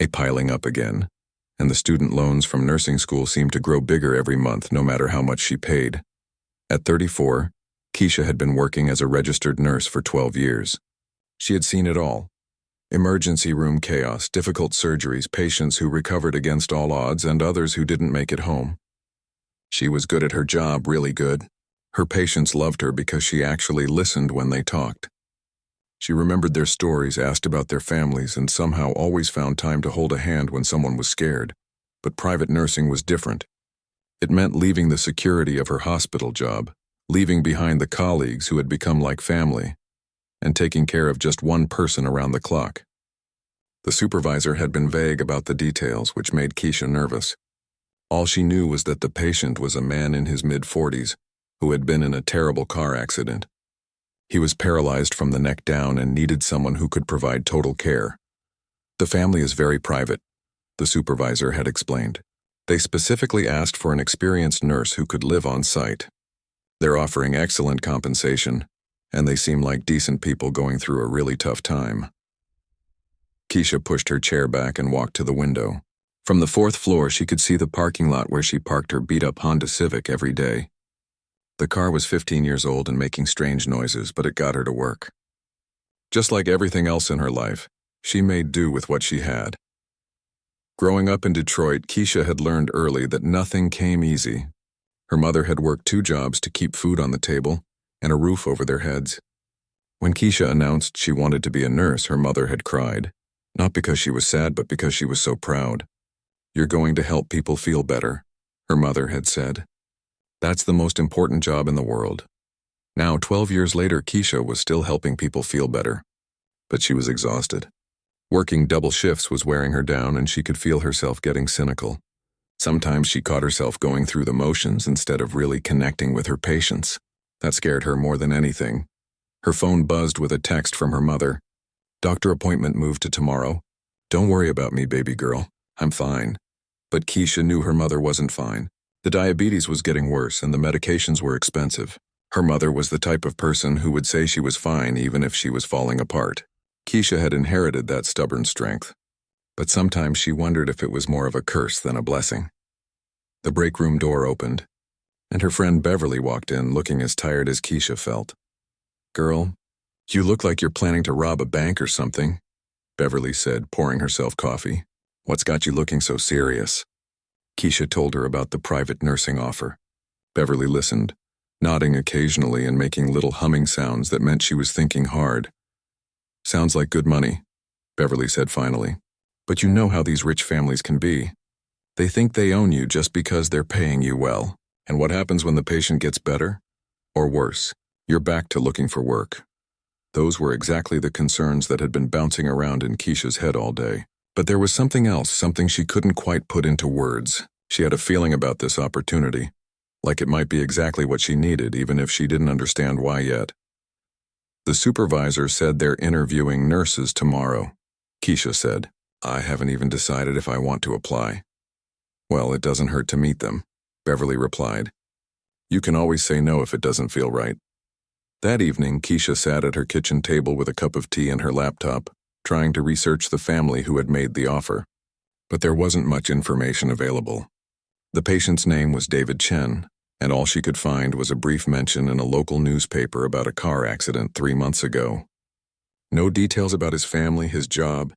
piling up again, and the student loans from nursing school seemed to grow bigger every month no matter how much she paid. At 34, Keisha had been working as a registered nurse for 12 years. She had seen it all. Emergency room chaos, difficult surgeries, patients who recovered against all odds, and others who didn't make it home. She was good at her job, really good. Her patients loved her because she actually listened when they talked. She remembered their stories, asked about their families, and somehow always found time to hold a hand when someone was scared. But private nursing was different. It meant leaving the security of her hospital job, leaving behind the colleagues who had become like family, and taking care of just one person around the clock. The supervisor had been vague about the details, which made Keisha nervous. All she knew was that the patient was a man in his mid-40s who had been in a terrible car accident. He was paralyzed from the neck down and needed someone who could provide total care. The family is very private, the supervisor had explained. They specifically asked for an experienced nurse who could live on site. They're offering excellent compensation, and they seem like decent people going through a really tough time. Keisha pushed her chair back and walked to the window. From the 4th floor, she could see the parking lot where she parked her beat-up Honda Civic every day. The car was 15 years old and making strange noises, but it got her to work. Just like everything else in her life, she made do with what she had. Growing up in Detroit, Keisha had learned early that nothing came easy. Her mother had worked 2 jobs to keep food on the table and a roof over their heads. When Keisha announced she wanted to be a nurse, her mother had cried, not because she was sad, but because she was so proud. "You're going to help people feel better," her mother had said. That's the most important job in the world. Now, 12 years later, Keisha was still helping people feel better. But she was exhausted. Working double shifts was wearing her down, and she could feel herself getting cynical. Sometimes she caught herself going through the motions instead of really connecting with her patients. That scared her more than anything. Her phone buzzed with a text from her mother. "Doctor appointment moved to tomorrow. Don't worry about me, baby girl. I'm fine." But Keisha knew her mother wasn't fine. The diabetes was getting worse and the medications were expensive. Her mother was the type of person who would say she was fine even if she was falling apart. Keisha had inherited that stubborn strength. But sometimes she wondered if it was more of a curse than a blessing. The break room door opened, and her friend Beverly walked in looking as tired as Keisha felt. "Girl, you look like you're planning to rob a bank or something," Beverly said, pouring herself coffee. "What's got you looking so serious?" Keisha told her about the private nursing offer. Beverly listened, nodding occasionally and making little humming sounds that meant she was thinking hard. "Sounds like good money," Beverly said finally. "But you know how these rich families can be. They think they own you just because they're paying you well. And what happens when the patient gets better? Or worse, you're back to looking for work." Those were exactly the concerns that had been bouncing around in Keisha's head all day. But there was something else, something she couldn't quite put into words. She had a feeling about this opportunity, like it might be exactly what she needed, even if she didn't understand why yet. "The supervisor said they're interviewing nurses tomorrow," Keisha said. "I haven't even decided if I want to apply." "Well, it doesn't hurt to meet them," Beverly replied. "You can always say no if it doesn't feel right." That evening, Keisha sat at her kitchen table with a cup of tea and her laptop, trying to research the family who had made the offer. But there wasn't much information available. The patient's name was David Chen, and all she could find was a brief mention in a local newspaper about a car accident 3 months ago. No details about his family, his job,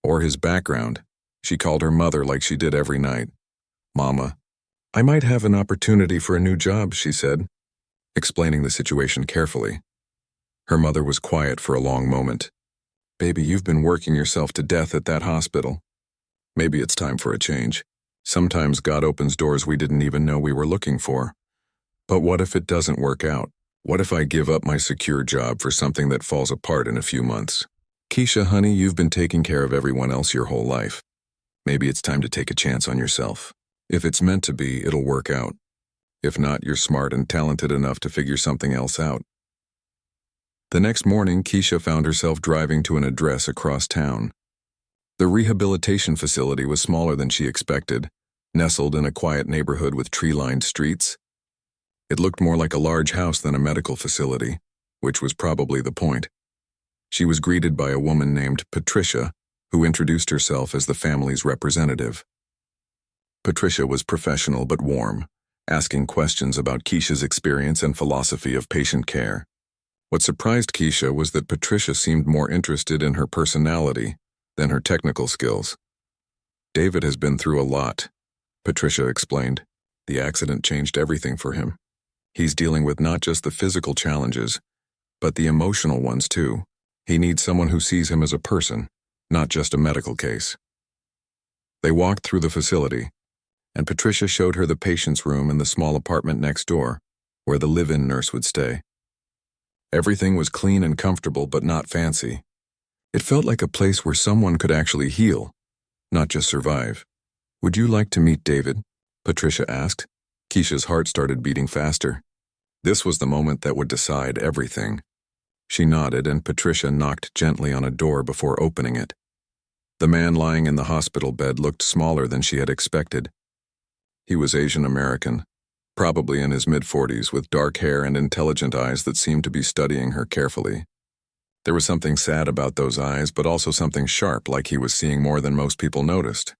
or his background. She called her mother like she did every night. "Mama, I might have an opportunity for a new job," she said, explaining the situation carefully. Her mother was quiet for a long moment. "Baby, you've been working yourself to death at that hospital. Maybe it's time for a change. Sometimes God opens doors we didn't even know we were looking for. But what if it doesn't work out? What if I give up my secure job for something that falls apart in a few months? Keisha, honey, you've been taking care of everyone else your whole life. Maybe it's time to take a chance on yourself. If it's meant to be, it'll work out. If not, you're smart and talented enough to figure something else out." The next morning, Keisha found herself driving to an address across town. The rehabilitation facility was smaller than she expected, nestled in a quiet neighborhood with tree-lined streets. It looked more like a large house than a medical facility, which was probably the point. She was greeted by a woman named Patricia, who introduced herself as the family's representative. Patricia was professional but warm, asking questions about Keisha's experience and philosophy of patient care. What surprised Keisha was that Patricia seemed more interested in her personality than her technical skills. "David has been through a lot," Patricia explained. "The accident changed everything for him. He's dealing with not just the physical challenges, but the emotional ones too. He needs someone who sees him as a person, not just a medical case." They walked through the facility, and Patricia showed her the patient's room in the small apartment next door, where the live-in nurse would stay. Everything was clean and comfortable, but not fancy. It felt like a place where someone could actually heal, not just survive. "Would you like to meet David?" Patricia asked. Keisha's heart started beating faster. This was the moment that would decide everything. She nodded, and Patricia knocked gently on a door before opening it. The man lying in the hospital bed looked smaller than she had expected. He was Asian American, probably in his mid-40s, with dark hair and intelligent eyes that seemed to be studying her carefully. There was something sad about those eyes, but also something sharp, like he was seeing more than most people noticed.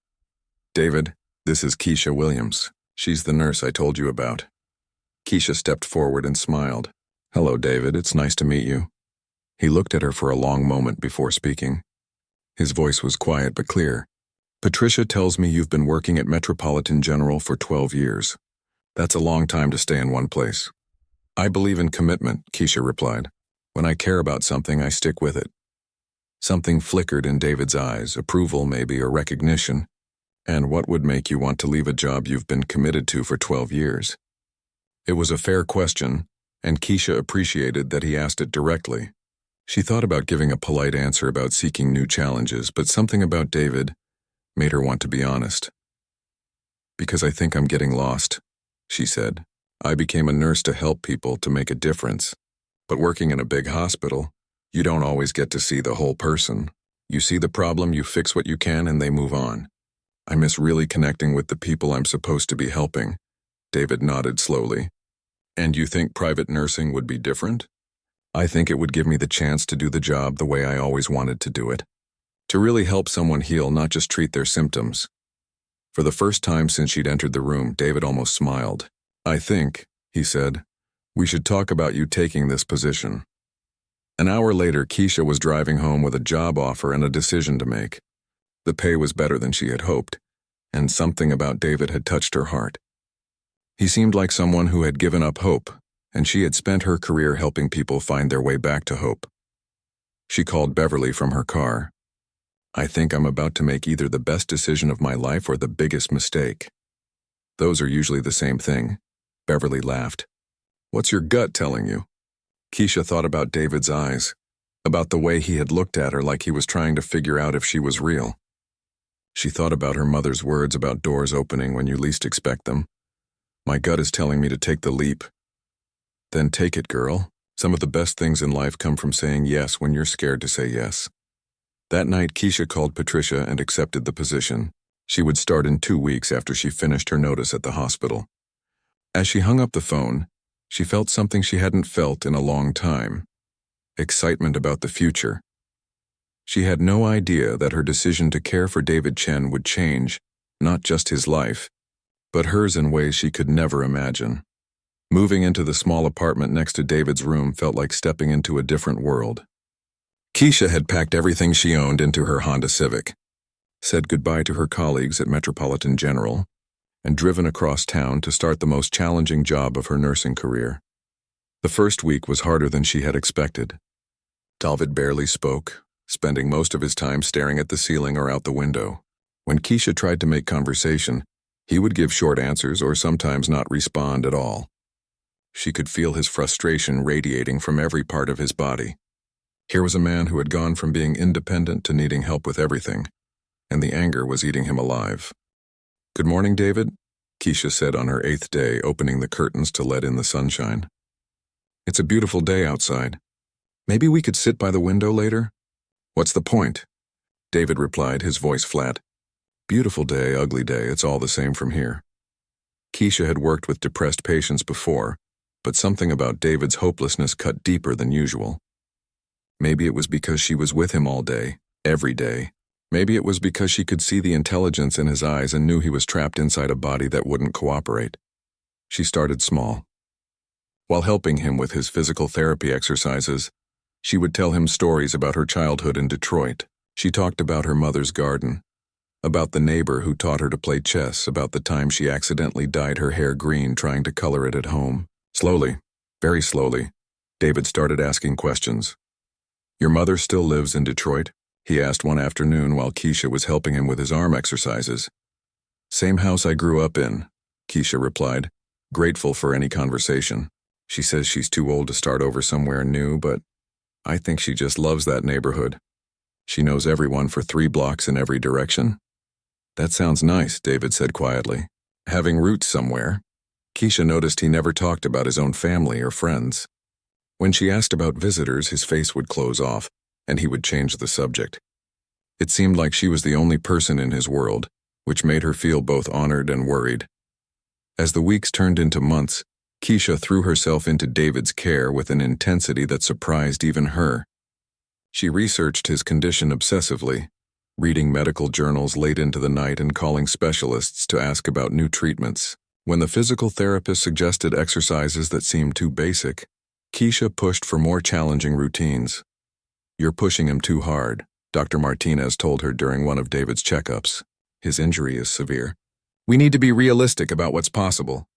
"David, this is Keisha Williams. She's the nurse I told you about." Keisha stepped forward and smiled. "Hello, David. It's nice to meet you." He looked at her for a long moment before speaking. His voice was quiet but clear. "Patricia tells me you've been working at Metropolitan General for 12 years. That's a long time to stay in one place." "I believe in commitment," Keisha replied. "When I care about something, I stick with it." Something flickered in David's eyes, approval maybe, or recognition. "And what would make you want to leave a job you've been committed to for 12 years? It was a fair question, and Keisha appreciated that he asked it directly. She thought about giving a polite answer about seeking new challenges, but something about David made her want to be honest. "Because I think I'm getting lost," she said. "I became a nurse to help people, to make a difference. But working in a big hospital, you don't always get to see the whole person. You see the problem, you fix what you can, and they move on. I miss really connecting with the people I'm supposed to be helping." David nodded slowly. "And you think private nursing would be different?" "I think it would give me the chance to do the job the way I always wanted to do it. To really help someone heal, not just treat their symptoms." For the first time since she'd entered the room, David almost smiled. "I think," he said, "we should talk about you taking this position." An hour later, Keisha was driving home with a job offer and a decision to make. The pay was better than she had hoped, and something about David had touched her heart. He seemed like someone who had given up hope, and she had spent her career helping people find their way back to hope. She called Beverly from her car. "I think I'm about to make either the best decision of my life or the biggest mistake." "Those are usually the same thing," Beverly laughed. "What's your gut telling you?" Keisha thought about David's eyes, about the way he had looked at her like he was trying to figure out if she was real. She thought about her mother's words about doors opening when you least expect them. "My gut is telling me to take the leap." "Then take it, girl. Some of the best things in life come from saying yes when you're scared to say yes." That night, Keisha called Patricia and accepted the position. She would start in 2 weeks after she finished her notice at the hospital. As she hung up the phone, she felt something she hadn't felt in a long time: excitement about the future. She had no idea that her decision to care for David Chen would change, not just his life, but hers in ways she could never imagine. Moving into the small apartment next to David's room felt like stepping into a different world. Keisha had packed everything she owned into her Honda Civic, said goodbye to her colleagues at Metropolitan General, and driven across town to start the most challenging job of her nursing career. The first week was harder than she had expected. David barely spoke, spending most of his time staring at the ceiling or out the window. When Keisha tried to make conversation, he would give short answers or sometimes not respond at all. She could feel his frustration radiating from every part of his body. Here was a man who had gone from being independent to needing help with everything, and the anger was eating him alive. "Good morning, David," Keisha said on her 8th day, opening the curtains to let in the sunshine. "It's a beautiful day outside. Maybe we could sit by the window later?" "What's the point?" David replied, his voice flat. "Beautiful day, ugly day, it's all the same from here." Keisha had worked with depressed patients before, but something about David's hopelessness cut deeper than usual. Maybe it was because she was with him all day, every day, Maybe it was because she could see the intelligence in his eyes and knew he was trapped inside a body that wouldn't cooperate. She started small. While helping him with his physical therapy exercises, she would tell him stories about her childhood in Detroit. She talked about her mother's garden, about the neighbor who taught her to play chess, about the time she accidentally dyed her hair green trying to color it at home. Slowly, very slowly, David started asking questions. "Your mother still lives in Detroit?" he asked one afternoon while Keisha was helping him with his arm exercises. "Same house I grew up in," Keisha replied, grateful for any conversation. She says she's too old to start over somewhere new, but I think she just loves that neighborhood. She knows everyone for 3 blocks in every direction. "That sounds nice," David said quietly. Having roots somewhere, Keisha noticed he never talked about his own family or friends. When she asked about visitors, his face would close off, and he would change the subject. It seemed like she was the only person in his world, which made her feel both honored and worried. As the weeks turned into months, Keisha threw herself into David's care with an intensity that surprised even her. She researched his condition obsessively, reading medical journals late into the night and calling specialists to ask about new treatments. When the physical therapist suggested exercises that seemed too basic, Keisha pushed for more challenging routines. "You're pushing him too hard," Dr. Martinez told her during one of David's checkups. "His injury is severe. We need to be realistic about what's possible."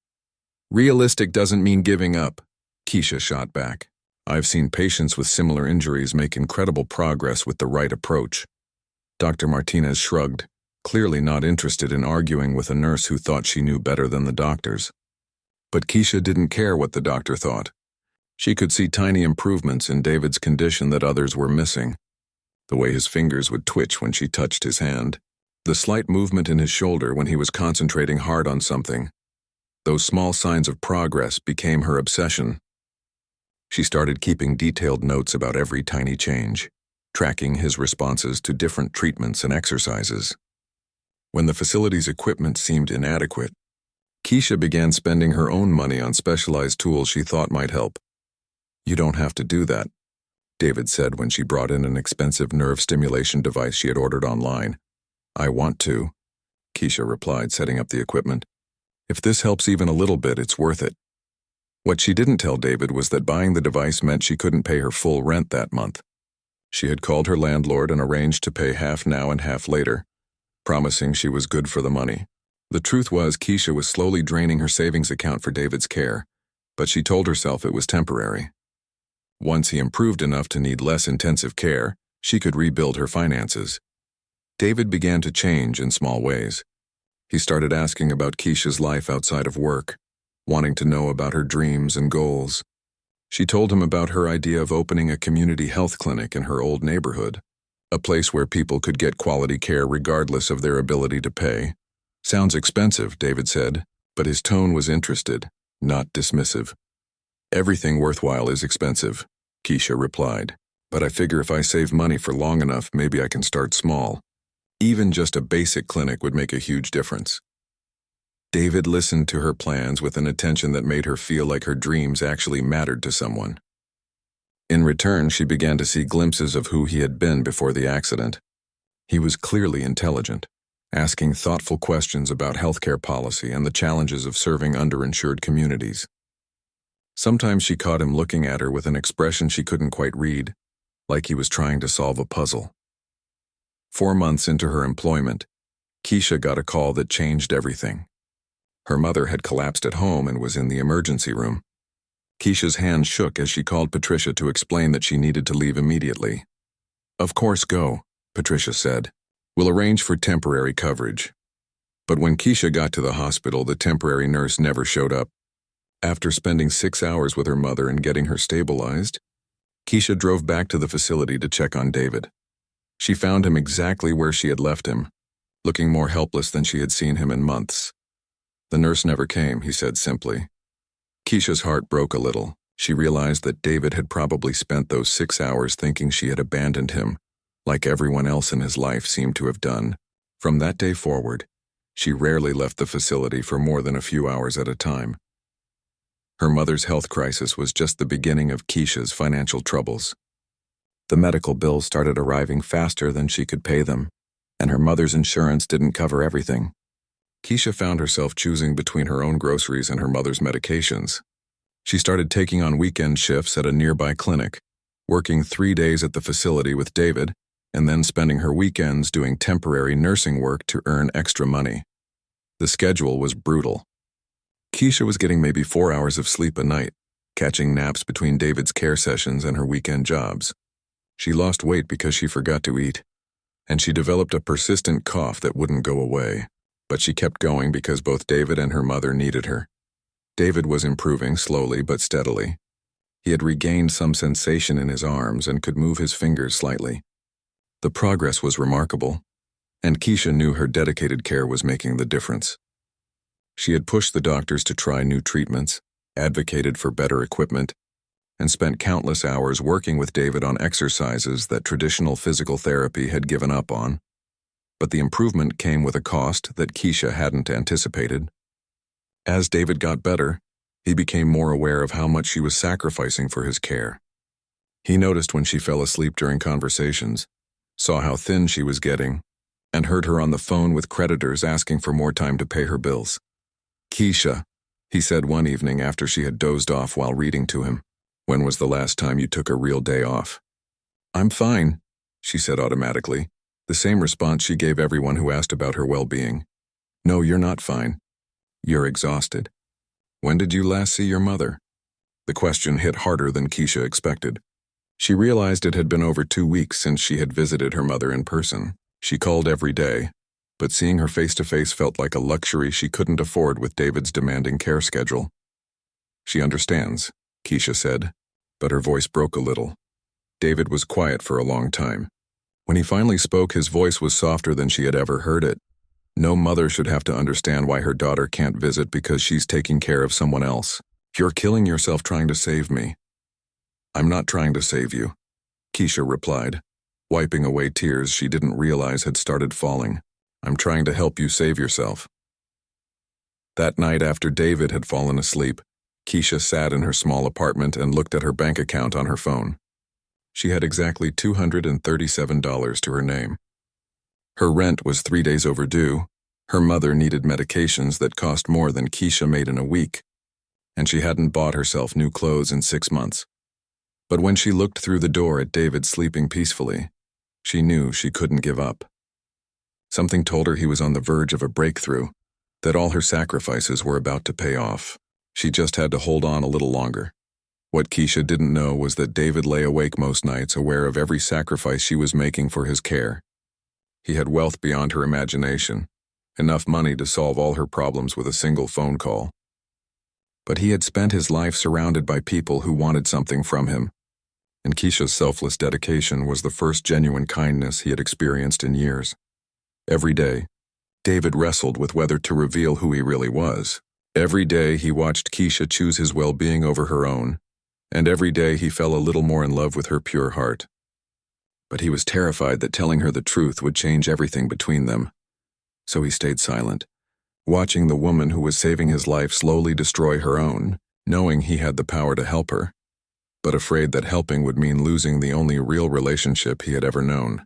"Realistic doesn't mean giving up," Keisha shot back. "I've seen patients with similar injuries make incredible progress with the right approach." Dr. Martinez shrugged, clearly not interested in arguing with a nurse who thought she knew better than the doctors. But Keisha didn't care what the doctor thought. She could see tiny improvements in David's condition that others were missing. The way his fingers would twitch when she touched his hand, the slight movement in his shoulder when he was concentrating hard on something. Those small signs of progress became her obsession. She started keeping detailed notes about every tiny change, tracking his responses to different treatments and exercises. When the facility's equipment seemed inadequate, Keisha began spending her own money on specialized tools she thought might help. "You don't have to do that," David said when she brought in an expensive nerve stimulation device she had ordered online. "I want to," Keisha replied, setting up the equipment. "If this helps even a little bit, it's worth it." What she didn't tell David was that buying the device meant she couldn't pay her full rent that month. She had called her landlord and arranged to pay half now and half later, promising she was good for the money. The truth was, Keisha was slowly draining her savings account for David's care, but she told herself it was temporary. Once he improved enough to need less intensive care, she could rebuild her finances. David began to change in small ways. He started asking about Keisha's life outside of work, wanting to know about her dreams and goals. She told him about her idea of opening a community health clinic in her old neighborhood, a place where people could get quality care regardless of their ability to pay. "Sounds expensive," David said, but his tone was interested, not dismissive. "Everything worthwhile is expensive," Keisha replied, "but I figure if I save money for long enough, maybe I can start small. Even just a basic clinic would make a huge difference." David listened to her plans with an attention that made her feel like her dreams actually mattered to someone. In return, she began to see glimpses of who he had been before the accident. He was clearly intelligent, asking thoughtful questions about healthcare policy and the challenges of serving underinsured communities. Sometimes she caught him looking at her with an expression she couldn't quite read, like he was trying to solve a puzzle. 4 months into her employment, Keisha got a call that changed everything. Her mother had collapsed at home and was in the emergency room. Keisha's hand shook as she called Patricia to explain that she needed to leave immediately. "Of course, go," Patricia said. "We'll arrange for temporary coverage." But when Keisha got to the hospital, the temporary nurse never showed up. After spending 6 hours with her mother and getting her stabilized, Keisha drove back to the facility to check on David. She found him exactly where she had left him, looking more helpless than she had seen him in months. "The nurse never came," he said simply. Keisha's heart broke a little. She realized that David had probably spent those 6 hours thinking she had abandoned him, like everyone else in his life seemed to have done. From that day forward, she rarely left the facility for more than a few hours at a time. Her mother's health crisis was just the beginning of Keisha's financial troubles. The medical bills started arriving faster than she could pay them, and her mother's insurance didn't cover everything. Keisha found herself choosing between her own groceries and her mother's medications. She started taking on weekend shifts at a nearby clinic, working 3 days at the facility with David, and then spending her weekends doing temporary nursing work to earn extra money. The schedule was brutal. Keisha was getting maybe 4 hours of sleep a night, catching naps between David's care sessions and her weekend jobs. She lost weight because she forgot to eat, and she developed a persistent cough that wouldn't go away. But she kept going because both David and her mother needed her. David was improving slowly but steadily. He had regained some sensation in his arms and could move his fingers slightly. The progress was remarkable, and Keisha knew her dedicated care was making the difference. She had pushed the doctors to try new treatments, advocated for better equipment, and spent countless hours working with David on exercises that traditional physical therapy had given up on. But the improvement came with a cost that Keisha hadn't anticipated. As David got better, he became more aware of how much she was sacrificing for his care. He noticed when she fell asleep during conversations, saw how thin she was getting, and heard her on the phone with creditors asking for more time to pay her bills. "Keisha," he said one evening after she had dozed off while reading to him, "when was the last time you took a real day off?" "I'm fine," she said automatically, the same response she gave everyone who asked about her well-being. "No, you're not fine. You're exhausted. When did you last see your mother?" The question hit harder than Keisha expected. She realized it had been over 2 weeks since she had visited her mother in person. She called every day, but seeing her face-to-face felt like a luxury she couldn't afford with David's demanding care schedule. "She understands," Keisha said, but her voice broke a little. David was quiet for a long time. When he finally spoke, his voice was softer than she had ever heard it. No mother should have to understand why her daughter can't visit because she's taking care of someone else. "You're killing yourself trying to save me." "I'm not trying to save you," Keisha replied, wiping away tears she didn't realize had started falling. "I'm trying to help you save yourself." That night after David had fallen asleep, Keisha sat in her small apartment and looked at her bank account on her phone. She had exactly $237 to her name. Her rent was 3 days overdue, her mother needed medications that cost more than Keisha made in a week, and she hadn't bought herself new clothes in 6 months. But when she looked through the door at David sleeping peacefully, she knew she couldn't give up. Something told her he was on the verge of a breakthrough, that all her sacrifices were about to pay off. She just had to hold on a little longer. What Keisha didn't know was that David lay awake most nights, aware of every sacrifice she was making for his care. He had wealth beyond her imagination, enough money to solve all her problems with a single phone call. But he had spent his life surrounded by people who wanted something from him, and Keisha's selfless dedication was the first genuine kindness he had experienced in years. Every day, David wrestled with whether to reveal who he really was. Every day he watched Keisha choose his well-being over her own, and every day he fell a little more in love with her pure heart. But he was terrified that telling her the truth would change everything between them. So he stayed silent, watching the woman who was saving his life slowly destroy her own, knowing he had the power to help her, but afraid that helping would mean losing the only real relationship he had ever known.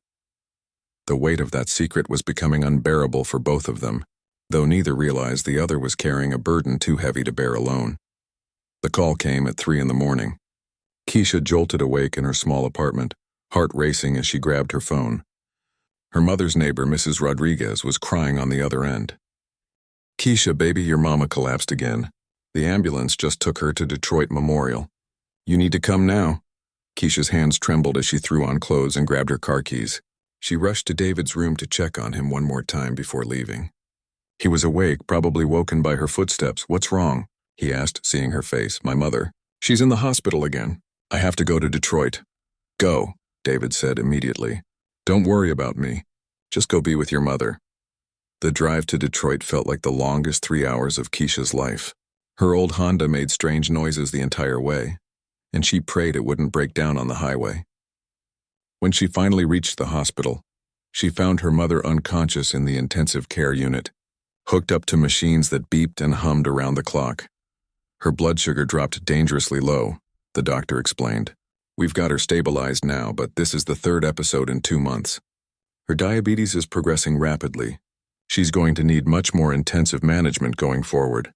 The weight of that secret was becoming unbearable for both of them, though neither realized the other was carrying a burden too heavy to bear alone. The call came at 3 a.m. Keisha jolted awake in her small apartment, heart racing as she grabbed her phone. Her mother's neighbor, Mrs. Rodriguez, was crying on the other end. "Keisha, baby, your mama collapsed again. The ambulance just took her to Detroit Memorial. You need to come now." Keisha's hands trembled as she threw on clothes and grabbed her car keys. She rushed to David's room to check on him one more time before leaving. He was awake, probably woken by her footsteps. "What's wrong?" he asked, seeing her face. "My mother. She's in the hospital again. I have to go to Detroit." "Go," David said immediately. "Don't worry about me. Just go be with your mother." The drive to Detroit felt like the longest 3 hours of Keisha's life. Her old Honda made strange noises the entire way, and she prayed it wouldn't break down on the highway. When she finally reached the hospital, she found her mother unconscious in the intensive care unit, hooked up to machines that beeped and hummed around the clock. Her blood sugar dropped dangerously low, the doctor explained. "We've got her stabilized now, but this is the 3rd episode in 2 months. Her diabetes is progressing rapidly. She's going to need much more intensive management going forward.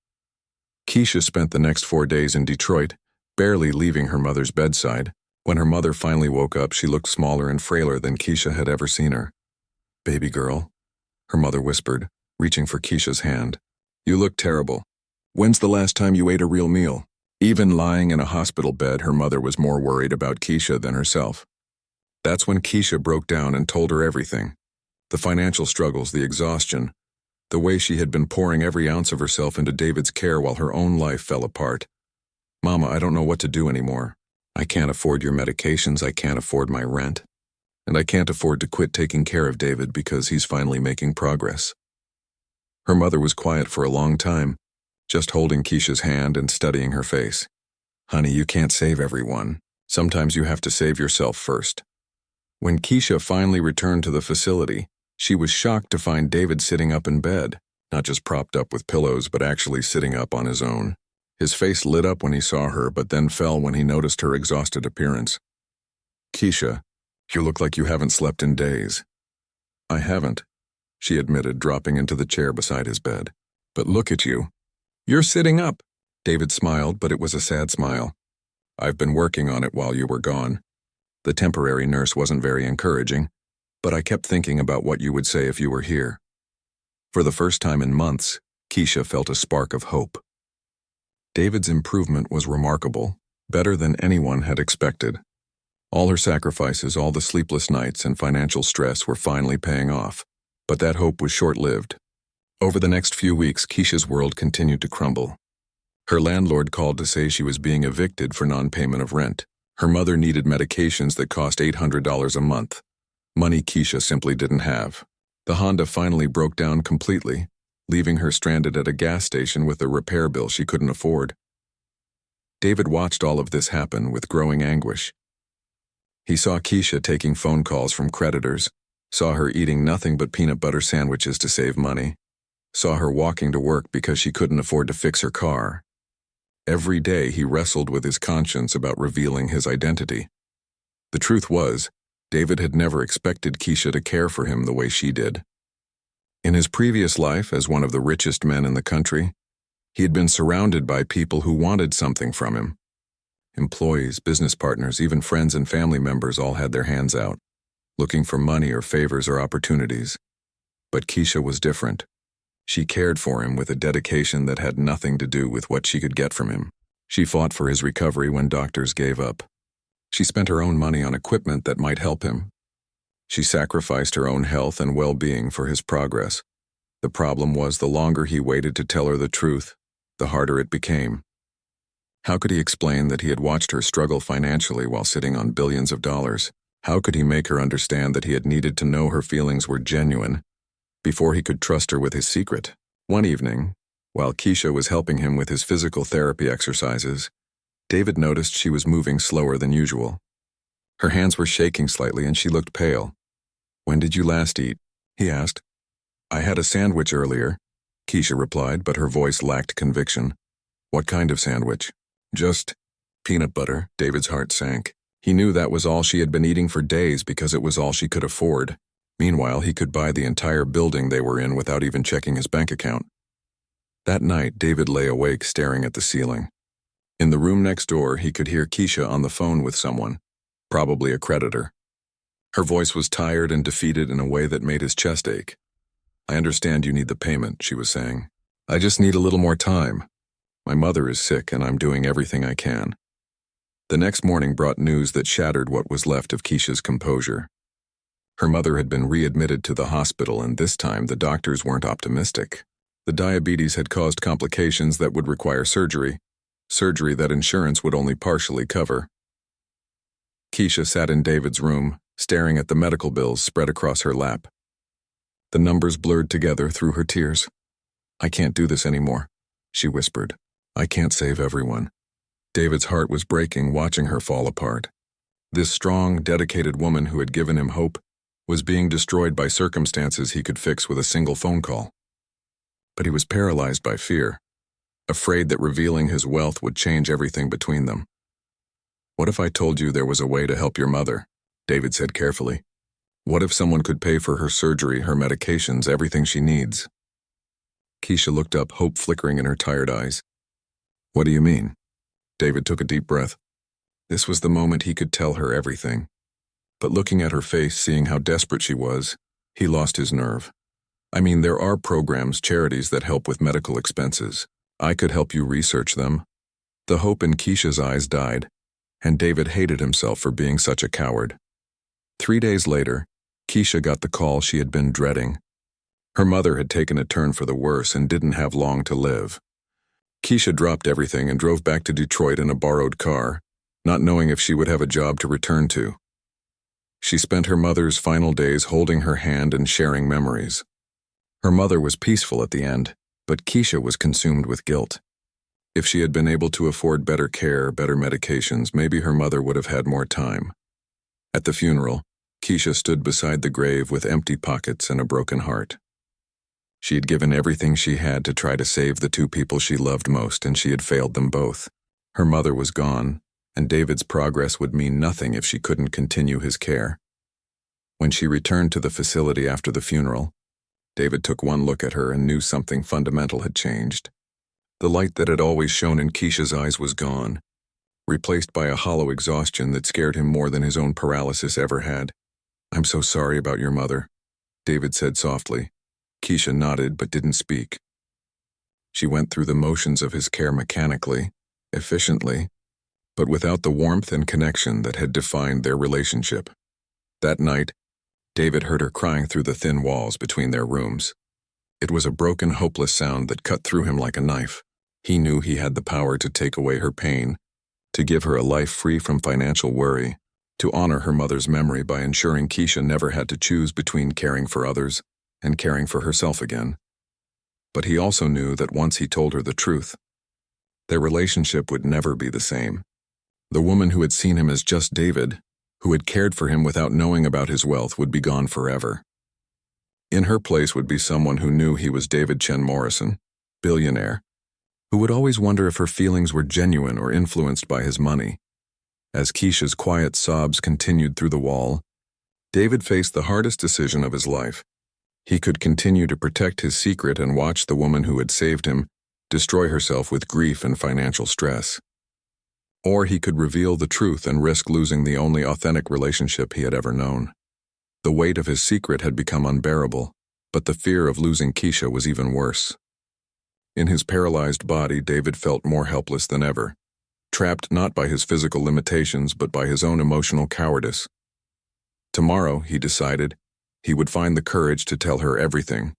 Keisha spent the next 4 days in Detroit, barely leaving her mother's bedside. When her mother finally woke up, she looked smaller and frailer than Keisha had ever seen her. "Baby girl," her mother whispered, reaching for Keisha's hand. "You look terrible. When's the last time you ate a real meal?" Even lying in a hospital bed, her mother was more worried about Keisha than herself. That's when Keisha broke down and told her everything. The financial struggles, the exhaustion, the way she had been pouring every ounce of herself into David's care while her own life fell apart. "Mama, I don't know what to do anymore. I can't afford your medications, I can't afford my rent, and I can't afford to quit taking care of David because he's finally making progress." Her mother was quiet for a long time, just holding Keisha's hand and studying her face. "Honey, you can't save everyone. Sometimes you have to save yourself first." When Keisha finally returned to the facility, she was shocked to find David sitting up in bed, not just propped up with pillows, but actually sitting up on his own. His face lit up when he saw her, but then fell when he noticed her exhausted appearance. "Keisha, you look like you haven't slept in days." "I haven't," she admitted, dropping into the chair beside his bed. "But look at you. You're sitting up." David smiled, but it was a sad smile. "I've been working on it while you were gone." The temporary nurse wasn't very encouraging, but I kept thinking about what you would say if you were here. For the first time in months, Keisha felt a spark of hope. David's improvement was remarkable, better than anyone had expected. All her sacrifices, all the sleepless nights and financial stress were finally paying off, but that hope was short-lived. Over the next few weeks, Keisha's world continued to crumble. Her landlord called to say she was being evicted for non-payment of rent. Her mother needed medications that cost $800 a month, money Keisha simply didn't have. The Honda finally broke down completely, leaving her stranded at a gas station with a repair bill she couldn't afford. David watched all of this happen with growing anguish. He saw Keisha taking phone calls from creditors, saw her eating nothing but peanut butter sandwiches to save money, saw her walking to work because she couldn't afford to fix her car. Every day he wrestled with his conscience about revealing his identity. The truth was, David had never expected Keisha to care for him the way she did. In his previous life as one of the richest men in the country, he had been surrounded by people who wanted something from him. Employees, business partners, even friends and family members all had their hands out, looking for money or favors or opportunities. But Keisha was different. She cared for him with a dedication that had nothing to do with what she could get from him. She fought for his recovery when doctors gave up. She spent her own money on equipment that might help him. She sacrificed her own health and well-being for his progress. The problem was, the longer he waited to tell her the truth, the harder it became. How could he explain that he had watched her struggle financially while sitting on billions of dollars? How could he make her understand that he had needed to know her feelings were genuine before he could trust her with his secret? One evening, while Keisha was helping him with his physical therapy exercises, David noticed she was moving slower than usual. Her hands were shaking slightly and she looked pale. "When did you last eat?" he asked. "I had a sandwich earlier," Keisha replied, but her voice lacked conviction. "What kind of sandwich?" "Just peanut butter." David's heart sank. He knew that was all she had been eating for days because it was all she could afford. Meanwhile, he could buy the entire building they were in without even checking his bank account. That night, David lay awake staring at the ceiling. In the room next door, he could hear Keisha on the phone with someone, probably a creditor. Her voice was tired and defeated in a way that made his chest ache. "I understand you need the payment," she was saying. "I just need a little more time. My mother is sick and I'm doing everything I can." The next morning brought news that shattered what was left of Keisha's composure. Her mother had been readmitted to the hospital, and this time the doctors weren't optimistic. The diabetes had caused complications that would require surgery that insurance would only partially cover. Keisha sat in David's room, staring at the medical bills spread across her lap. The numbers blurred together through her tears. "I can't do this anymore," she whispered. "I can't save everyone." David's heart was breaking watching her fall apart. This strong, dedicated woman who had given him hope was being destroyed by circumstances he could fix with a single phone call. But he was paralyzed by fear, afraid that revealing his wealth would change everything between them. "What if I told you there was a way to help your mother?" David said carefully. What if someone could pay for her surgery, her medications, everything she needs? Keisha looked up, hope flickering in her tired eyes. What do you mean? David took a deep breath. This was the moment he could tell her everything. But looking at her face, seeing how desperate she was, he lost his nerve. I mean, there are programs, charities that help with medical expenses. I could help you research them. The hope in Keisha's eyes died, and David hated himself for being such a coward. 3 days later, Keisha got the call she had been dreading. Her mother had taken a turn for the worse and didn't have long to live. Keisha dropped everything and drove back to Detroit in a borrowed car, not knowing if she would have a job to return to. She spent her mother's final days holding her hand and sharing memories. Her mother was peaceful at the end, but Keisha was consumed with guilt. If she had been able to afford better care, better medications, maybe her mother would have had more time. At the funeral, Keisha stood beside the grave with empty pockets and a broken heart. She had given everything she had to try to save the two people she loved most, and she had failed them both. Her mother was gone, and David's progress would mean nothing if she couldn't continue his care. When she returned to the facility after the funeral, David took one look at her and knew something fundamental had changed. The light that had always shone in Keisha's eyes was gone, replaced by a hollow exhaustion that scared him more than his own paralysis ever had. "I'm so sorry about your mother," David said softly. Keisha nodded but didn't speak. She went through the motions of his care mechanically, efficiently, but without the warmth and connection that had defined their relationship. That night, David heard her crying through the thin walls between their rooms. It was a broken, hopeless sound that cut through him like a knife. He knew he had the power to take away her pain, to give her a life free from financial worry, to honor her mother's memory by ensuring Keisha never had to choose between caring for others and caring for herself again. But he also knew that once he told her the truth, their relationship would never be the same. The woman who had seen him as just David, who had cared for him without knowing about his wealth, would be gone forever. In her place would be someone who knew he was David Chen Morrison, billionaire, who would always wonder if her feelings were genuine or influenced by his money. As Keisha's quiet sobs continued through the wall, David faced the hardest decision of his life. He could continue to protect his secret and watch the woman who had saved him destroy herself with grief and financial stress. Or he could reveal the truth and risk losing the only authentic relationship he had ever known. The weight of his secret had become unbearable, but the fear of losing Keisha was even worse. In his paralyzed body, David felt more helpless than ever, trapped not by his physical limitations but by his own emotional cowardice. Tomorrow, he decided, he would find the courage to tell her everything.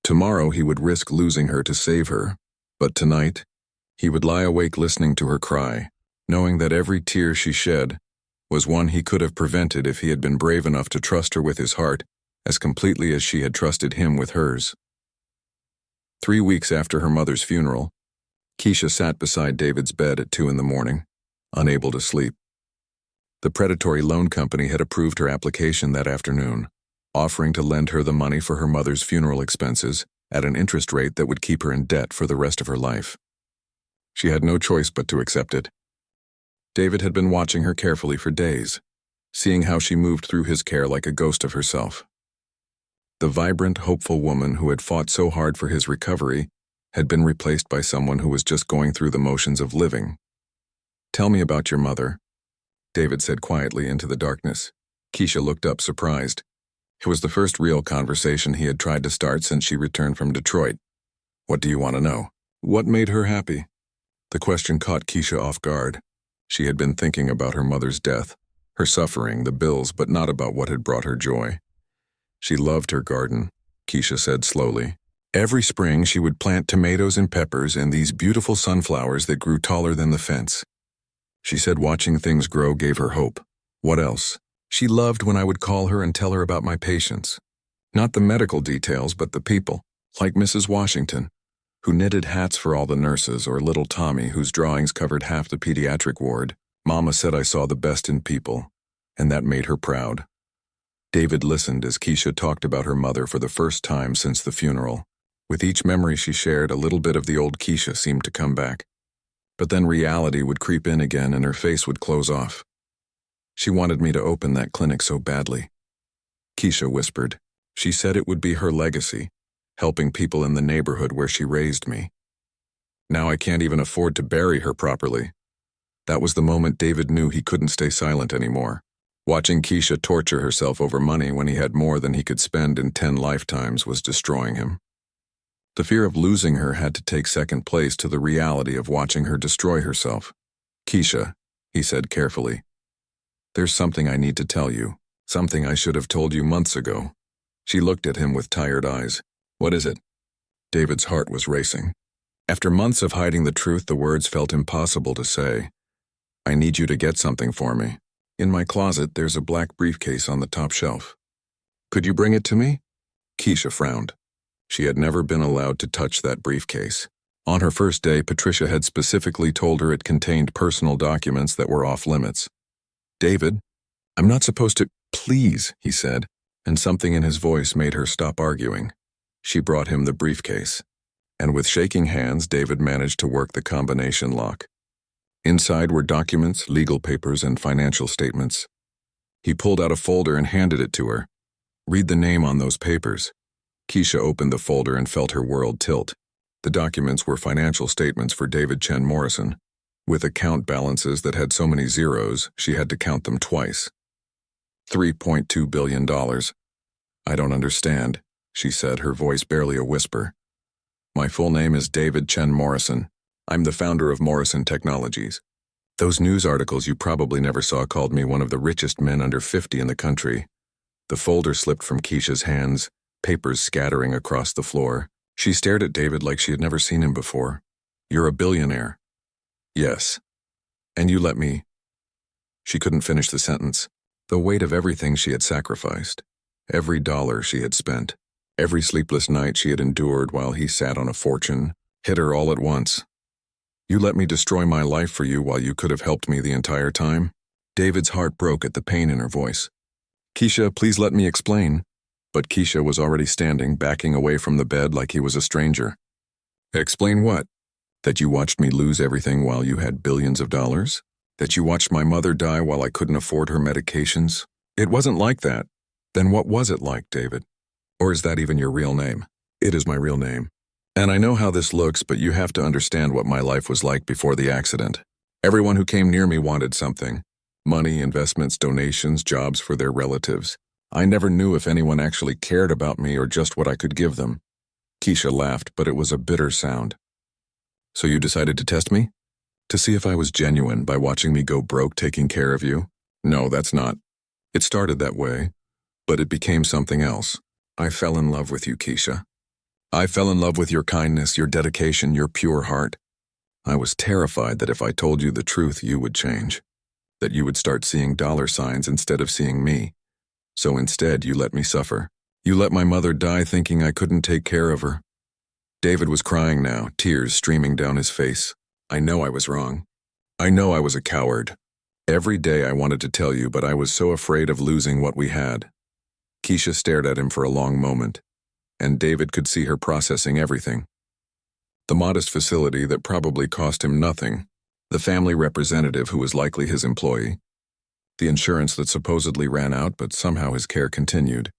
Tomorrow he would risk losing her to save her, but tonight, he would lie awake listening to her cry, knowing that every tear she shed was one he could have prevented if he had been brave enough to trust her with his heart as completely as she had trusted him with hers. 3 weeks after her mother's funeral, Keisha sat beside David's bed at 2 a.m, unable to sleep. The predatory loan company had approved her application that afternoon, offering to lend her the money for her mother's funeral expenses at an interest rate that would keep her in debt for the rest of her life. She had no choice but to accept it. David had been watching her carefully for days, seeing how she moved through his care like a ghost of herself. The vibrant, hopeful woman who had fought so hard for his recovery had been replaced by someone who was just going through the motions of living. "Tell me about your mother," David said quietly into the darkness. Keisha looked up, surprised. It was the first real conversation he had tried to start since she returned from Detroit. "What do you want to know? What made her happy?" The question caught Keisha off guard. She had been thinking about her mother's death, her suffering, the bills, but not about what had brought her joy. She loved her garden, Keisha said slowly. Every spring she would plant tomatoes and peppers and these beautiful sunflowers that grew taller than the fence. She said watching things grow gave her hope. What else? She loved when I would call her and tell her about my patients. Not the medical details, but the people, like Mrs. Washington, who knitted hats for all the nurses, or little Tommy, whose drawings covered half the pediatric ward. Mama said I saw the best in people, and that made her proud. David listened as Keisha talked about her mother for the first time since the funeral. With each memory she shared, a little bit of the old Keisha seemed to come back. But then reality would creep in again and her face would close off. She wanted me to open that clinic so badly. Keisha whispered. She said it would be her legacy, helping people in the neighborhood where she raised me. Now I can't even afford to bury her properly. That was the moment David knew he couldn't stay silent anymore. Watching Keisha torture herself over money when he had more than he could spend in 10 lifetimes was destroying him. The fear of losing her had to take second place to the reality of watching her destroy herself. Keisha, he said carefully, there's something I need to tell you, something I should have told you months ago. She looked at him with tired eyes. What is it? David's heart was racing. After months of hiding the truth, the words felt impossible to say. I need you to get something for me. In my closet, there's a black briefcase on the top shelf. Could you bring it to me? Keisha frowned. She had never been allowed to touch that briefcase. On her first day, Patricia had specifically told her it contained personal documents that were off limits. David, I'm not supposed to. Please, he said, and something in his voice made her stop arguing. She brought him the briefcase, and with shaking hands, David managed to work the combination lock. Inside were documents, legal papers, and financial statements. He pulled out a folder and handed it to her. Read the name on those papers. Keisha opened the folder and felt her world tilt. The documents were financial statements for David Chen Morrison. With account balances that had so many zeros, she had to count them twice. $3.2 billion. I don't understand, she said, her voice barely a whisper. My full name is David Chen Morrison. I'm the founder of Morrison Technologies. Those news articles you probably never saw called me one of the richest men under 50 in the country. The folder slipped from Keisha's hands, papers scattering across the floor. She stared at David like she had never seen him before. You're a billionaire. Yes. And you let me. She couldn't finish the sentence. The weight of everything she had sacrificed, every dollar she had spent, every sleepless night she had endured while he sat on a fortune, hit her all at once. You let me destroy my life for you while you could have helped me the entire time? David's heart broke at the pain in her voice. Keisha, please let me explain. But Keisha was already standing, backing away from the bed like he was a stranger. Explain what? That you watched me lose everything while you had billions of dollars? That you watched my mother die while I couldn't afford her medications? It wasn't like that. Then what was it like, David? Or is that even your real name? It is my real name. And I know how this looks, but you have to understand what my life was like before the accident. Everyone who came near me wanted something. Money, investments, donations, jobs for their relatives. I never knew if anyone actually cared about me or just what I could give them. Keisha laughed, but it was a bitter sound. So you decided to test me? To see if I was genuine by watching me go broke taking care of you? No, that's not. It started that way, but it became something else. I fell in love with you, Keisha. I fell in love with your kindness, your dedication, your pure heart. I was terrified that if I told you the truth, you would change. That you would start seeing dollar signs instead of seeing me. So instead, you let me suffer. You let my mother die thinking I couldn't take care of her. David was crying now, tears streaming down his face. I know I was wrong. I know I was a coward. Every day I wanted to tell you, but I was so afraid of losing what we had. Keisha stared at him for a long moment, and David could see her processing everything. The modest facility that probably cost him nothing, the family representative who was likely his employee, the insurance that supposedly ran out but somehow his care continued.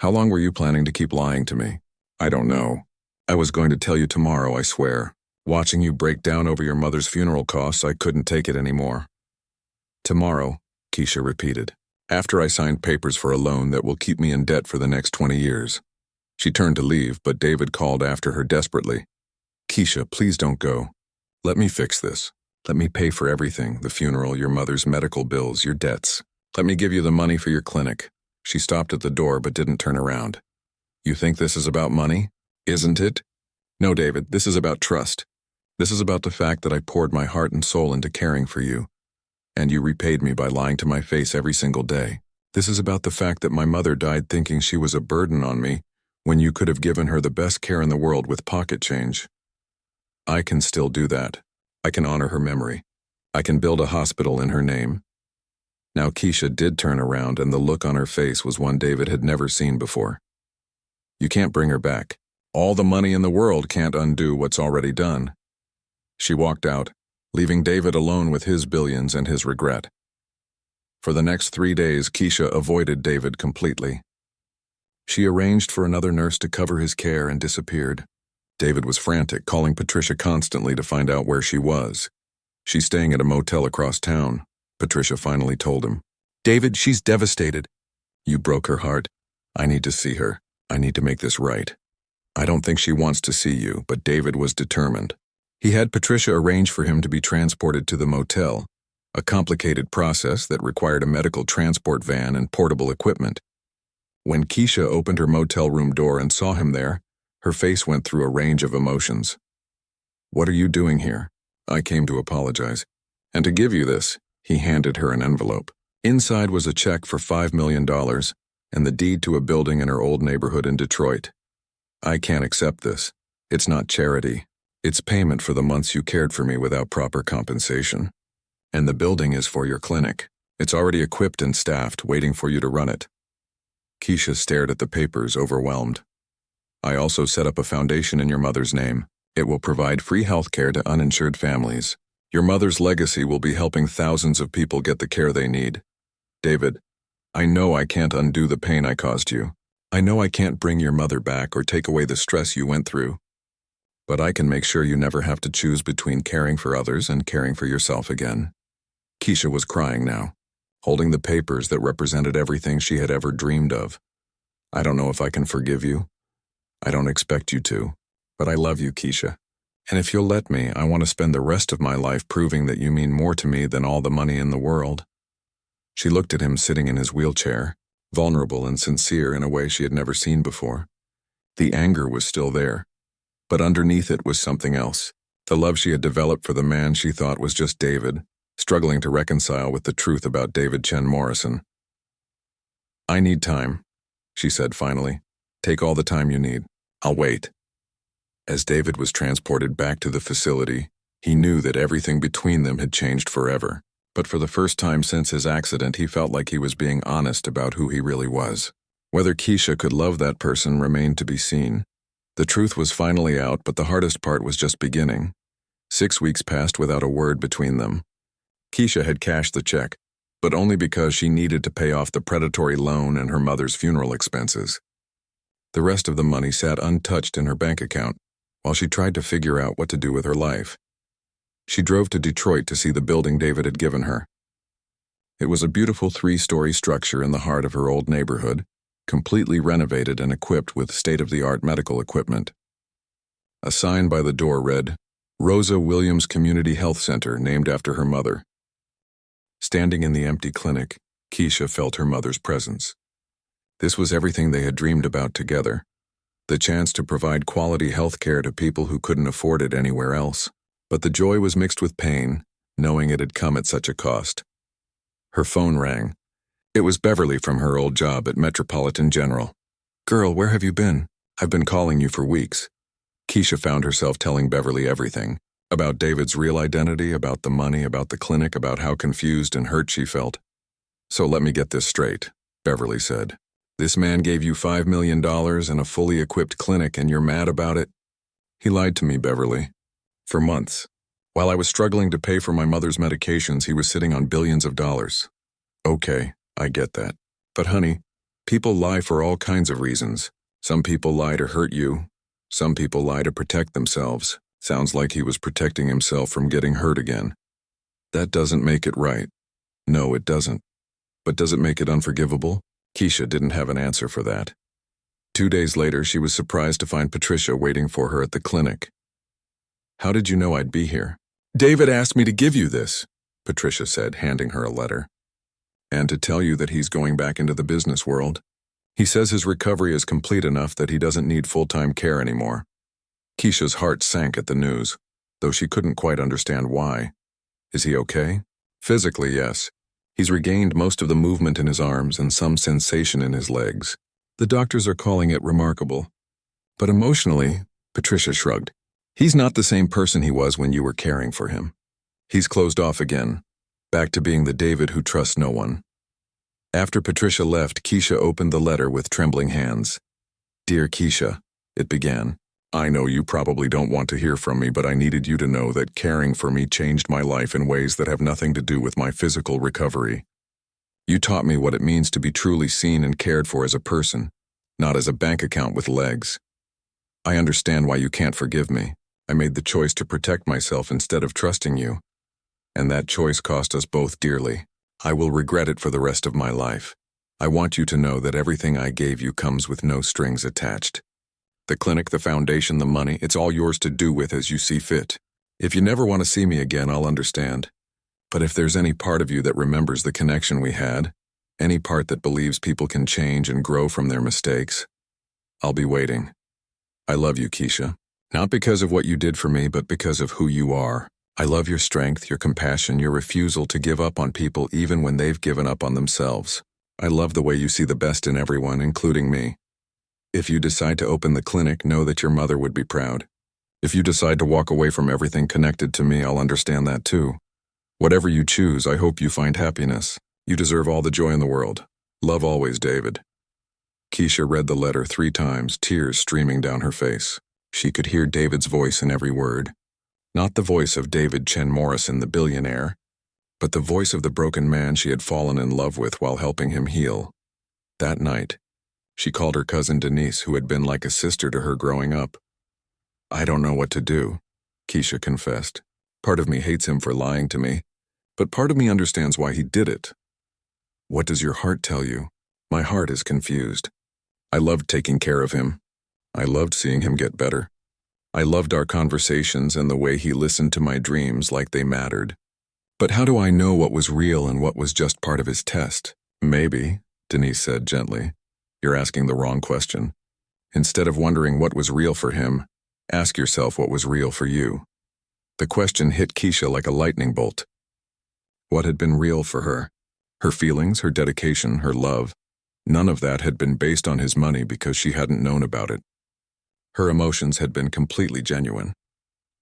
How long were you planning to keep lying to me? I don't know. I was going to tell you tomorrow, I swear. Watching you break down over your mother's funeral costs, I couldn't take it anymore. Tomorrow, Keisha repeated, after I signed papers for a loan that will keep me in debt for the next 20 years. She turned to leave, but David called after her desperately. Keisha, please don't go. Let me fix this. Let me pay for everything, the funeral, your mother's medical bills, your debts. Let me give you the money for your clinic. She stopped at the door but didn't turn around. You think this is about money? Isn't it? No, David, this is about trust. This is about the fact that I poured my heart and soul into caring for you. And you repaid me by lying to my face every single day. This is about the fact that my mother died thinking she was a burden on me when you could have given her the best care in the world with pocket change. I can still do that. I can honor her memory. I can build a hospital in her name. Now Keisha did turn around, and the look on her face was one David had never seen before. You can't bring her back. All the money in the world can't undo what's already done. She walked out, leaving David alone with his billions and his regret. For the next 3 days, Keisha avoided David completely. She arranged for another nurse to cover his care and disappeared. David was frantic, calling Patricia constantly to find out where she was. She's staying at a motel across town, Patricia finally told him. David, she's devastated. You broke her heart. I need to see her. I need to make this right. I don't think she wants to see you, but David was determined. He had Patricia arrange for him to be transported to the motel, a complicated process that required a medical transport van and portable equipment. When Keisha opened her motel room door and saw him there, her face went through a range of emotions. What are you doing here? I came to apologize. And to give you this, he handed her an envelope. Inside was a check for $5 million and the deed to a building in her old neighborhood in Detroit. I can't accept this. It's not charity. It's payment for the months you cared for me without proper compensation. And the building is for your clinic. It's already equipped and staffed, waiting for you to run it. Keisha stared at the papers, overwhelmed. I also set up a foundation in your mother's name. It will provide free health care to uninsured families. Your mother's legacy will be helping thousands of people get the care they need. David, I know I can't undo the pain I caused you. I know I can't bring your mother back or take away the stress you went through. But I can make sure you never have to choose between caring for others and caring for yourself again. Keisha was crying now, holding the papers that represented everything she had ever dreamed of. I don't know if I can forgive you. I don't expect you to, but I love you, Keisha. And if you'll let me, I want to spend the rest of my life proving that you mean more to me than all the money in the world. She looked at him sitting in his wheelchair, vulnerable and sincere in a way she had never seen before. The anger was still there, but underneath it was something else. The love she had developed for the man she thought was just David, struggling to reconcile with the truth about David Chen Morrison. I need time, she said finally. Take all the time you need. I'll wait. As David was transported back to the facility, he knew that everything between them had changed forever. But for the first time since his accident, he felt like he was being honest about who he really was. Whether Keisha could love that person remained to be seen. The truth was finally out, but the hardest part was just beginning. 6 weeks passed without a word between them. Keisha had cashed the check, but only because she needed to pay off the predatory loan and her mother's funeral expenses. The rest of the money sat untouched in her bank account, while she tried to figure out what to do with her life. She drove to Detroit to see the building David had given her. It was a beautiful 3-story structure in the heart of her old neighborhood, completely renovated and equipped with state-of-the-art medical equipment. A sign by the door read, Rosa Williams Community Health Center, named after her mother. Standing in the empty clinic, Keisha felt her mother's presence. This was everything they had dreamed about together, the chance to provide quality health care to people who couldn't afford it anywhere else. But the joy was mixed with pain, knowing it had come at such a cost. Her phone rang. It was Beverly from her old job at Metropolitan General. Girl, where have you been? I've been calling you for weeks. Keisha found herself telling Beverly everything, about David's real identity, about the money, about the clinic, about how confused and hurt she felt. So let me get this straight, Beverly said. This man gave you $5 million and a fully equipped clinic and you're mad about it? He lied to me, Beverly. For months. While I was struggling to pay for my mother's medications, he was sitting on billions of dollars. Okay, I get that. But honey, people lie for all kinds of reasons. Some people lie to hurt you. Some people lie to protect themselves. Sounds like he was protecting himself from getting hurt again. That doesn't make it right. No, it doesn't. But does it make it unforgivable? Keisha didn't have an answer for that. 2 days later, she was surprised to find Patricia waiting for her at the clinic. How did you know I'd be here? David asked me to give you this, Patricia said, handing her a letter. And to tell you that he's going back into the business world. He says his recovery is complete enough that he doesn't need full-time care anymore. Keisha's heart sank at the news, though she couldn't quite understand why. Is he okay? Physically, yes. He's regained most of the movement in his arms and some sensation in his legs. The doctors are calling it remarkable. But emotionally, Patricia shrugged. He's not the same person he was when you were caring for him. He's closed off again, back to being the David who trusts no one. After Patricia left, Keisha opened the letter with trembling hands. Dear Keisha, it began. I know you probably don't want to hear from me, but I needed you to know that caring for me changed my life in ways that have nothing to do with my physical recovery. You taught me what it means to be truly seen and cared for as a person. not as a bank account with legs. I understand why you can't forgive me. I made the choice to protect myself instead of trusting you, and that choice cost us both dearly. I will regret it for the rest of my life. I want you to know that everything I gave you comes with no strings attached. The clinic, the foundation, the money, it's all yours to do with as you see fit. If you never want to see me again, I'll understand. But if there's any part of you that remembers the connection we had, any part that believes people can change and grow from their mistakes, I'll be waiting. I love you, Keisha. Not because of what you did for me, but because of who you are. I love your strength, your compassion, your refusal to give up on people even when they've given up on themselves. I love the way you see the best in everyone, including me. If you decide to open the clinic, know that your mother would be proud. If you decide to walk away from everything connected to me, I'll understand that too. Whatever you choose, I hope you find happiness. You deserve all the joy in the world. Love always, David. Keisha read the letter 3 times, tears streaming down her face. She could hear David's voice in every word. Not the voice of David Chen Morrison, the billionaire, but the voice of the broken man she had fallen in love with while helping him heal. That night, she called her cousin Denise, who had been like a sister to her growing up. I don't know what to do, Keisha confessed. Part of me hates him for lying to me, but part of me understands why he did it. What does your heart tell you? My heart is confused. I loved taking care of him. I loved seeing him get better. I loved our conversations and the way he listened to my dreams like they mattered. But how do I know what was real and what was just part of his test? Maybe, Denise said gently, you're asking the wrong question. Instead of wondering what was real for him, ask yourself what was real for you. The question hit Keisha like a lightning bolt. What had been real for her? Her feelings, her dedication, her love. None of that had been based on his money because she hadn't known about it. Her emotions had been completely genuine.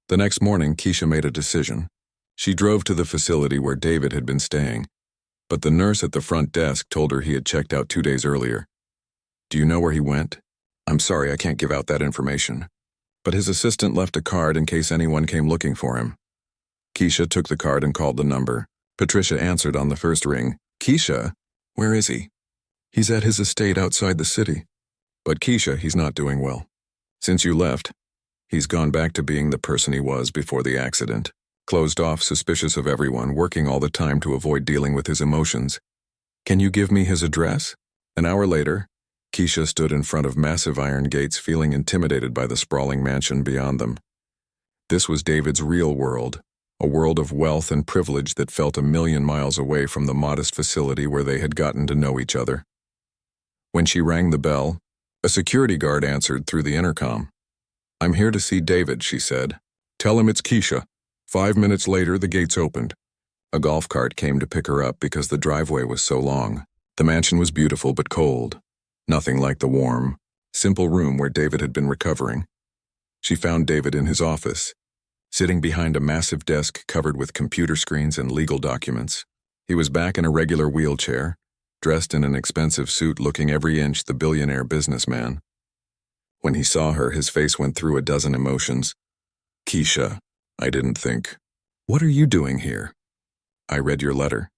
The next morning, Keisha made a decision. She drove to the facility where David had been staying, but the nurse at the front desk told her he had checked out 2 days earlier. Do you know where he went? I'm sorry, I can't give out that information. But his assistant left a card in case anyone came looking for him. Keisha took the card and called the number. Patricia answered on the first ring. Keisha, where is he? He's at his estate outside the city. But Keisha, he's not doing well. Since you left, he's gone back to being the person he was before the accident. Closed off, suspicious of everyone, working all the time to avoid dealing with his emotions. Can you give me his address? An hour later, Keisha stood in front of massive iron gates, feeling intimidated by the sprawling mansion beyond them. This was David's real world, a world of wealth and privilege that felt 1,000,000 miles away from the modest facility where they had gotten to know each other. When she rang the bell, a security guard answered through the intercom. I'm here to see David, she said. Tell him it's Keisha. 5 minutes later, the gates opened. A golf cart came to pick her up because the driveway was so long. The mansion was beautiful but cold. Nothing like the warm, simple room where David had been recovering. She found David in his office, sitting behind a massive desk covered with computer screens and legal documents. He was back in a regular wheelchair, dressed in an expensive suit, looking every inch the billionaire businessman. When he saw her, his face went through a dozen emotions. Keisha, I didn't think. What are you doing here? I read your letter.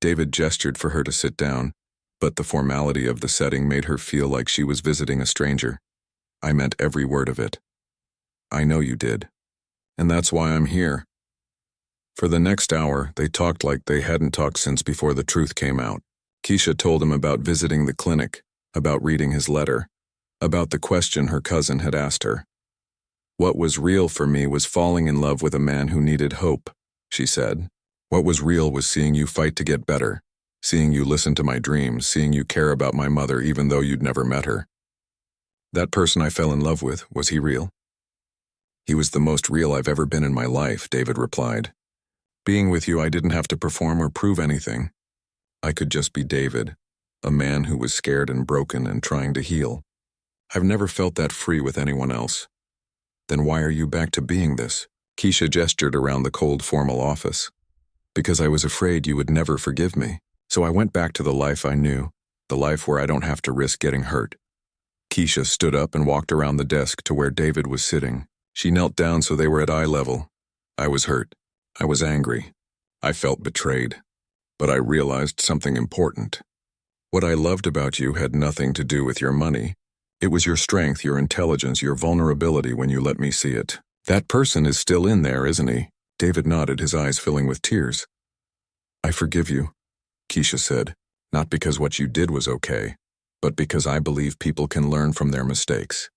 David gestured for her to sit down, but the formality of the setting made her feel like she was visiting a stranger. I meant every word of it. I know you did. And that's why I'm here. For the next hour, they talked like they hadn't talked since before the truth came out. Keisha told him about visiting the clinic, about reading his letter, about the question her cousin had asked her. What was real for me was falling in love with a man who needed hope, she said. What was real was seeing you fight to get better, seeing you listen to my dreams, seeing you care about my mother even though you'd never met her. That person I fell in love with, was he real? He was the most real I've ever been in my life, David replied. Being with you, I didn't have to perform or prove anything. I could just be David, a man who was scared and broken and trying to heal. I've never felt that free with anyone else. Then why are you back to being this? Keisha gestured around the cold, formal office. Because I was afraid you would never forgive me. So I went back to the life I knew, the life where I don't have to risk getting hurt. Keisha stood up and walked around the desk to where David was sitting. She knelt down so they were at eye level. I was hurt. I was angry. I felt betrayed. But I realized something important. What I loved about you had nothing to do with your money. It was your strength, your intelligence, your vulnerability when you let me see it. That person is still in there, isn't he? David nodded, his eyes filling with tears. I forgive you, Keisha said, not because what you did was okay, but because I believe people can learn from their mistakes.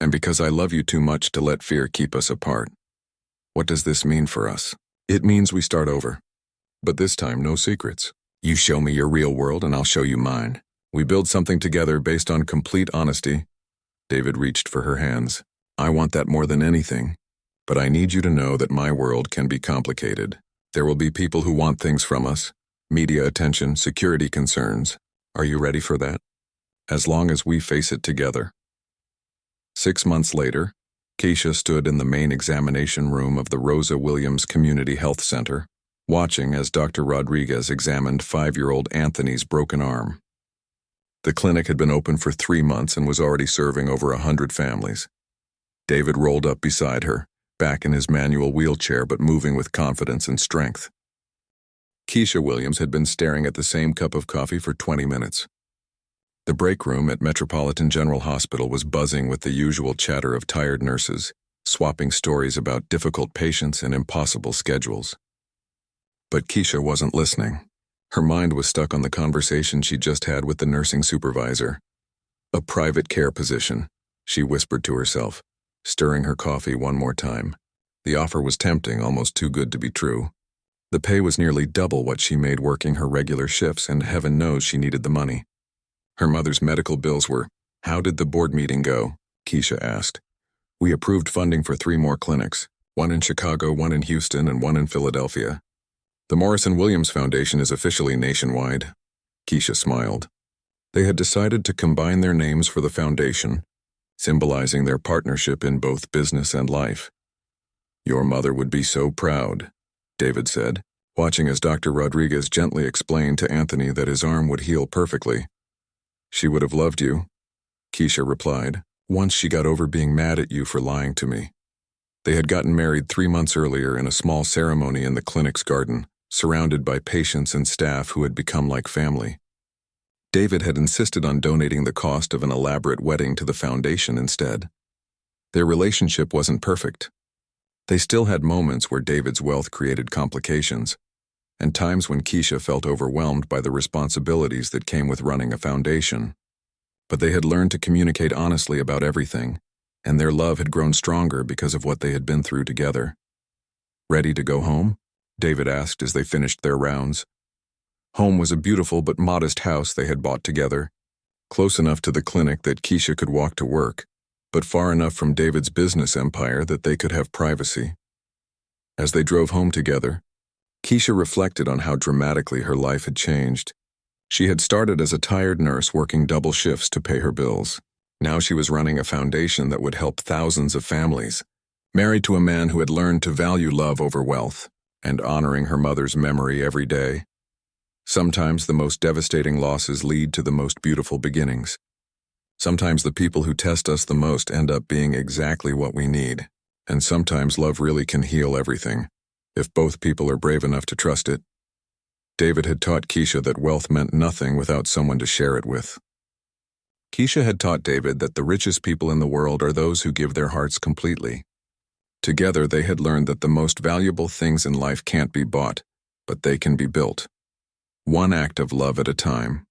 And because I love you too much to let fear keep us apart. What does this mean for us? It means we start over. But this time, no secrets. You show me your real world and I'll show you mine. We build something together based on complete honesty. David reached for her hands. I want that more than anything. But I need you to know that my world can be complicated. There will be people who want things from us. Media attention, security concerns. Are you ready for that? As long as we face it together. 6 months later, Keisha stood in the main examination room of the Rosa Williams Community Health Center, watching as Dr. Rodriguez examined 5-year-old Anthony's broken arm. The clinic had been open for 3 months and was already serving over 100 families. David rolled up beside her, back in his manual wheelchair but moving with confidence and strength. Keisha Williams had been staring at the same cup of coffee for 20 minutes. The break room at Metropolitan General Hospital was buzzing with the usual chatter of tired nurses, swapping stories about difficult patients and impossible schedules. But Keisha wasn't listening. Her mind was stuck on the conversation she just had with the nursing supervisor. A private care position, she whispered to herself, stirring her coffee one more time. The offer was tempting, almost too good to be true. The pay was nearly double what she made working her regular shifts, and heaven knows she needed the money. Her mother's medical bills were, "How did the board meeting go?" Keisha asked. "We approved funding for 3 more clinics, 1 in Chicago, 1 in Houston, and 1 in Philadelphia. The Morrison Williams Foundation is officially nationwide." Keisha smiled. They had decided to combine their names for the foundation, symbolizing their partnership in both business and life. "Your mother would be so proud," David said, watching as Dr. Rodriguez gently explained to Anthony that his arm would heal perfectly. "She would have loved you," Keisha replied, "once she got over being mad at you for lying to me." They had gotten married 3 months earlier in a small ceremony in the clinic's garden, surrounded by patients and staff who had become like family. David had insisted on donating the cost of an elaborate wedding to the foundation instead. Their relationship wasn't perfect. They still had moments where David's wealth created complications, and times when Keisha felt overwhelmed by the responsibilities that came with running a foundation. But they had learned to communicate honestly about everything, and their love had grown stronger because of what they had been through together. "Ready to go home?" David asked as they finished their rounds. Home was a beautiful but modest house they had bought together, close enough to the clinic that Keisha could walk to work, but far enough from David's business empire that they could have privacy. As they drove home together, Keisha reflected on how dramatically her life had changed. She had started as a tired nurse working double shifts to pay her bills. Now she was running a foundation that would help thousands of families, married to a man who had learned to value love over wealth, and honoring her mother's memory every day. Sometimes the most devastating losses lead to the most beautiful beginnings. Sometimes the people who test us the most end up being exactly what we need, and sometimes love really can heal everything, if both people are brave enough to trust it. David had taught Keisha that wealth meant nothing without someone to share it with. Keisha had taught David that the richest people in the world are those who give their hearts completely. Together they had learned that the most valuable things in life can't be bought, but they can be built. One act of love at a time.